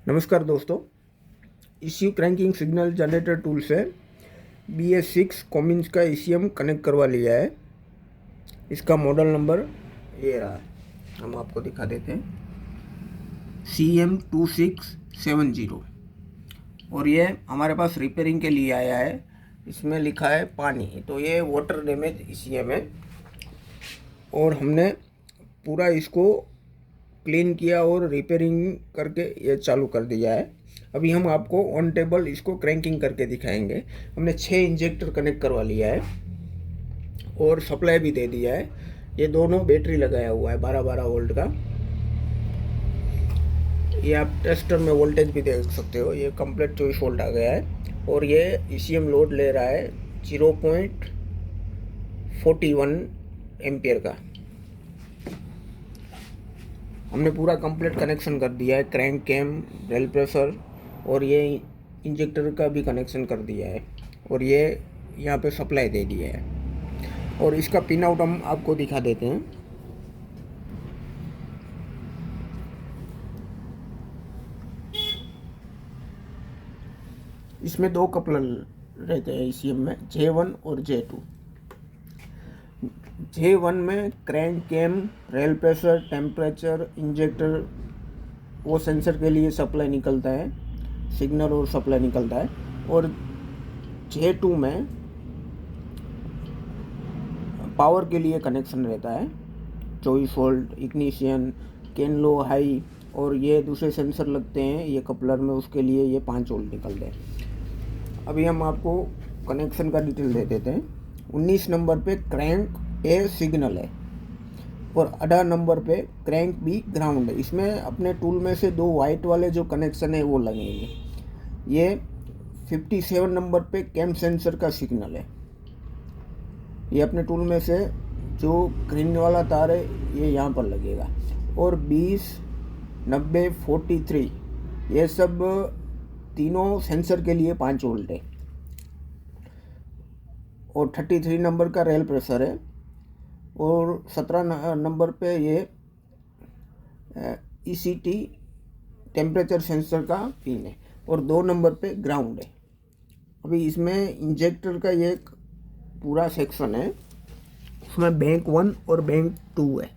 नमस्कार दोस्तों, ECU cranking signal generator tool से BS6 कॉमिन्स का ECM कनेक्ट करवा लिया है। इसका मॉडल नंबर ये रहा, हम आपको दिखा देते हैं, CM2670। और ये हमारे पास रिपेयरिंग के लिए आया है। इसमें लिखा है पानी, तो ये वाटर डैमेज ECM है और हमने पूरा इसको क्लीन किया और रिपेयरिंग करके ये चालू कर दिया है। अभी हम आपको ऑन टेबल इसको क्रैंकिंग करके दिखाएंगे। हमने 6 इंजेक्टर कनेक्ट करवा लिया है और सप्लाई भी दे दिया है। ये दोनों बैटरी लगाया हुआ है 12-12 वोल्ट का। ये आप टेस्टर में वोल्टेज भी देख सकते हो। ये कंप्लीट 24 वोल्ट आ गया है और ये ECM लोड ले रहा है 0.41 एम्पियर का। हमने पूरा कंप्लीट कनेक्शन कर दिया है, क्रैंक कैम, रेल प्रेशर और ये इंजेक्टर का भी कनेक्शन कर दिया है और ये यहाँ पे सप्लाई दे दिया है। और इसका पिन आउट हम आपको दिखा देते हैं। इसमें 2 कपलर रहते हैं ECM में, J1 और J2। J1 में crank cam, rail pressure, temperature, injector, वो सेंसर के लिए सप्लाई निकलता है, सिग्नल और सप्लाई निकलता है। और J2 में पावर के लिए कनेक्शन रहता है, 24 volt, ignition, can low, high, और ये दूसरे सेंसर लगते हैं ये कपलर में, उसके लिए ये 5 वोल्ट निकलते हैं। अभी हम आपको कनेक्शन का डिटेल दे देते हैं। 19 नंबर पे क्रैंक ए सिग्नल है और 18 नंबर पे क्रैंक बी ग्राउंड है। इसमें अपने टूल में से 2 वाइट वाले जो कनेक्शन है वो लगेंगे। ये 57 नंबर पे कैम सेंसर का सिग्नल है। ये अपने टूल में से जो ग्रीन वाला तार है ये यहाँ पर लगेगा। और 20, 90, 43 ये सब तीनों सेंसर के लिए 5 वोल्ट है। और 33 नंबर का रेल प्रेशर है और 17 नंबर पे ये ECT टेम्परेचर सेंसर का पिन है और 2 नंबर पे ग्राउंड है। अभी इसमें इंजेक्टर का ये एक पूरा सेक्शन है, उसमें बैंक 1 और बैंक 2 है।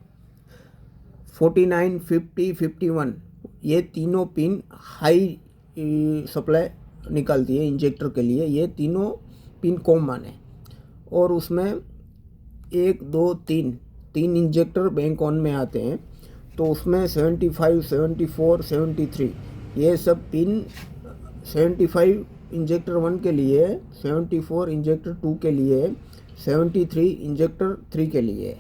49, 50, 51 ये तीनों पिन हाई सप्लाई निकालती है इंजेक्टर के लिए। ये तीनों पिन कॉमन है और उसमें 1, 2, 3 इंजेक्टर बैंक 1 में आते हैं। तो उसमें 75, 74, 73 ये सब पिन 75 इंजेक्टर 1 के लिए, 74 इंजेक्टर 2 के लिए, 73 इंजेक्टर 3 के लिए।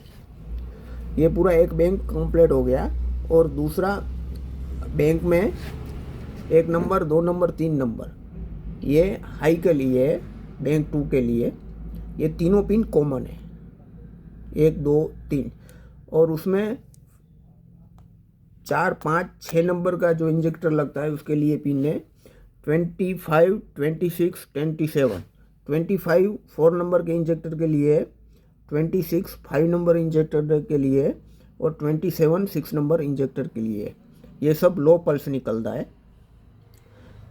ये पूरा एक बैंक कंप्लीट हो गया। और दूसरा बैंक में 1 नंबर, 2 नंबर, 3 नंबर ये हाई के लिए, बैंक 2 के लिए। ये तीनों पिन कॉमन है, 1, 2, 3। और उसमें 4, 5, 6 नंबर का जो इंजेक्टर लगता है उसके लिए पिन है 25, 26, 27। 25 4 नंबर के इंजेक्टर के लिए, 26 5 नंबर इंजेक्टर के लिए और 27 6 नंबर इंजेक्टर के लिए। ये सब लो पल्स निकलता है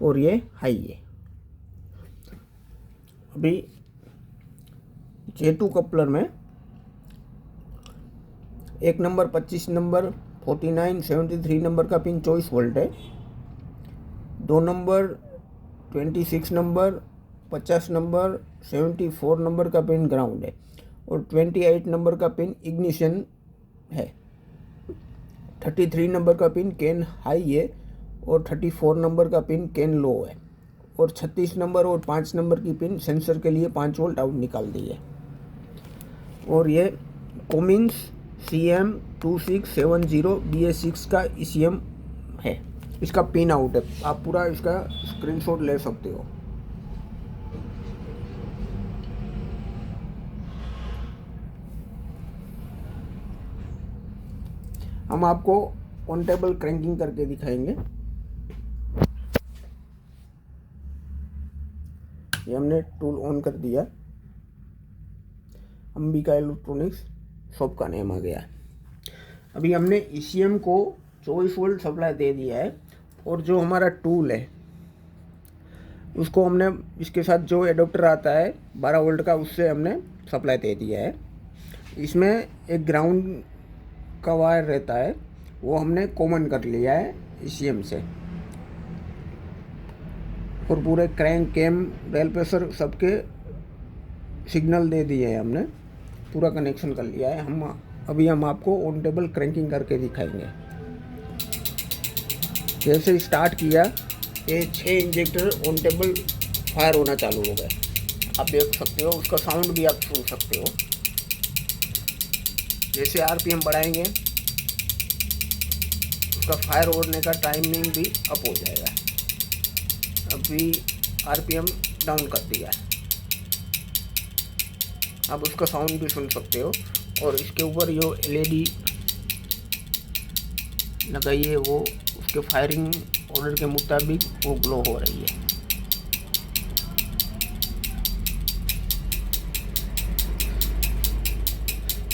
और ये हाई है। अभी J2 कपलर में 1 नंबर, 25 नंबर, 49, 73 नंबर का पिन 24 वोल्ट है। 2 नंबर, 26 नंबर, 50 नंबर, 74 नंबर का पिन ग्राउंड है और 28 नंबर का पिन इग्निशन है। 33 नंबर का पिन कैन हाई है और 34 नंबर का पिन कैन लो है। और 36 नंबर और 5 नंबर की पिन सेंसर के लिए 5 वोल्ट आउट निकाल दी है। और ये कॉमिन्स CM2670 BS6 का ECM है। इसका पिन आउट है, आप पूरा इसका स्क्रीनशॉट ले सकते हो। हम आपको ऑन टेबल क्रैंकिंग करके दिखाएंगे। ये हमने टूल ऑन कर दिया। अंबिका इलेक्ट्रॉनिक्स शॉप का नेम आ गया। अभी हमने ECM को 24 वोल्ट सप्लाई दे दिया है और जो हमारा टूल है उसको हमने इसके साथ जो एडोप्टर आता है 12 वोल्ट का, उससे हमने सप्लाई दे दिया है। इसमें एक ग्राउंड का वायर रहता है, वो हमने कॉमन कर लिया है ECM से। और पूरे क्रैंक, कैम, रेल प्रेशर सबके सिग्नल दे दिए हैं हमने, पूरा कनेक्शन कर लिया है। अभी हम आपको ऑन टेबल क्रैंकिंग करके दिखाएंगे। जैसे स्टार्ट किया, ये 6 इंजेक्टर ऑन टेबल फायर होना चालू हो गए। आप देख सकते हो, उसका साउंड भी आप सुन सकते हो। जैसे RPM बढ़ाएंगे, उसका फायर होने का टाइमिंग भी अप हो जाएगा। अभी RPM डाउन कर दिया है, आप उसका साउंड भी सुन सकते हो। और इसके ऊपर जो LED लगाई है, वो उसके फायरिंग ऑर्डर के मुताबिक वो ग्लो हो रही है।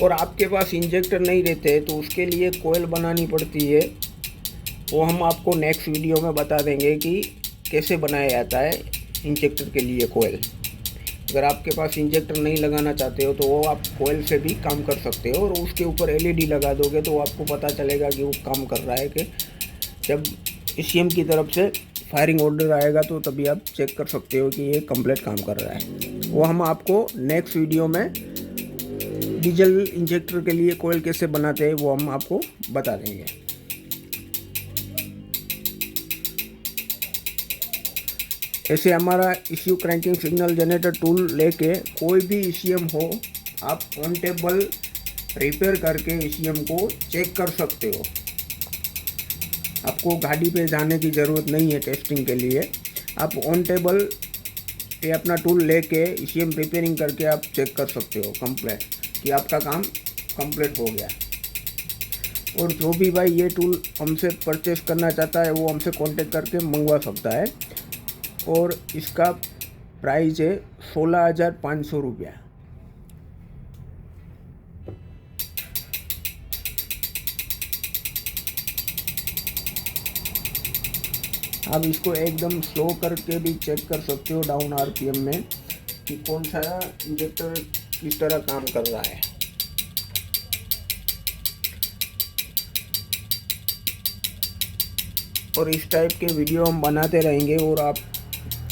और आपके पास इंजेक्टर नहीं रहते तो उसके लिए कोयल बनानी पड़ती है, वो हम आपको नेक्स्ट वीडियो में बता देंगे कि कैसे बनाया जाता है इंजेक्टर के लिए कोयल। अगर आपके पास इंजेक्टर नहीं लगाना चाहते हो तो वो आप कोयल से भी काम कर सकते हो, और उसके ऊपर LED लगा दोगे तो आपको पता चलेगा कि वो काम कर रहा है। कि जब ECM की तरफ से फायरिंग ऑर्डर आएगा तो तभी आप चेक कर सकते हो कि ये कंप्लीट काम कर रहा है। वो हम आपको नेक्स्ट वीडियो में डीजल इंजेक्टर के लिए कोयल कैसे बनाते हैं वो हम आपको बता देंगे। ऐसे हमारा ECU cranking signal generator tool लेके कोई भी ECM हो, आप ऑन टेबल रिपेयर करके ECM को चेक कर सकते हो। आपको गाड़ी पे जाने की ज़रूरत नहीं है टेस्टिंग के लिए। आप ऑन टेबल ये अपना टूल लेके ECM रिपेयरिंग करके आप चेक कर सकते हो कंप्लीट कि आपका काम कंप्लीट हो गया। और जो भी भाई ये टूल हमसे परचेस करना चाहता है वो हमसे कांटेक्ट करके मंगवा सकता है। और इसका प्राइस है 16,500 रुपया। आप इसको एकदम स्लो करके भी चेक कर सकते हो डाउन RPM में कि कौन सा इंजेक्टर किस तरह काम कर रहा है। और इस टाइप के वीडियो हम बनाते रहेंगे और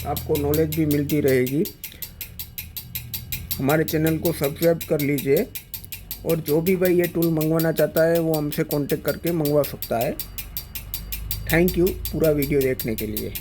आपको नॉलेज भी मिलती रहेगी। हमारे चैनल को सब्सक्राइब कर लीजिए। और जो भी भाई ये टूल मंगवाना चाहता है वो हमसे कांटेक्ट करके मंगवा सकता है। थैंक यू पूरा वीडियो देखने के लिए।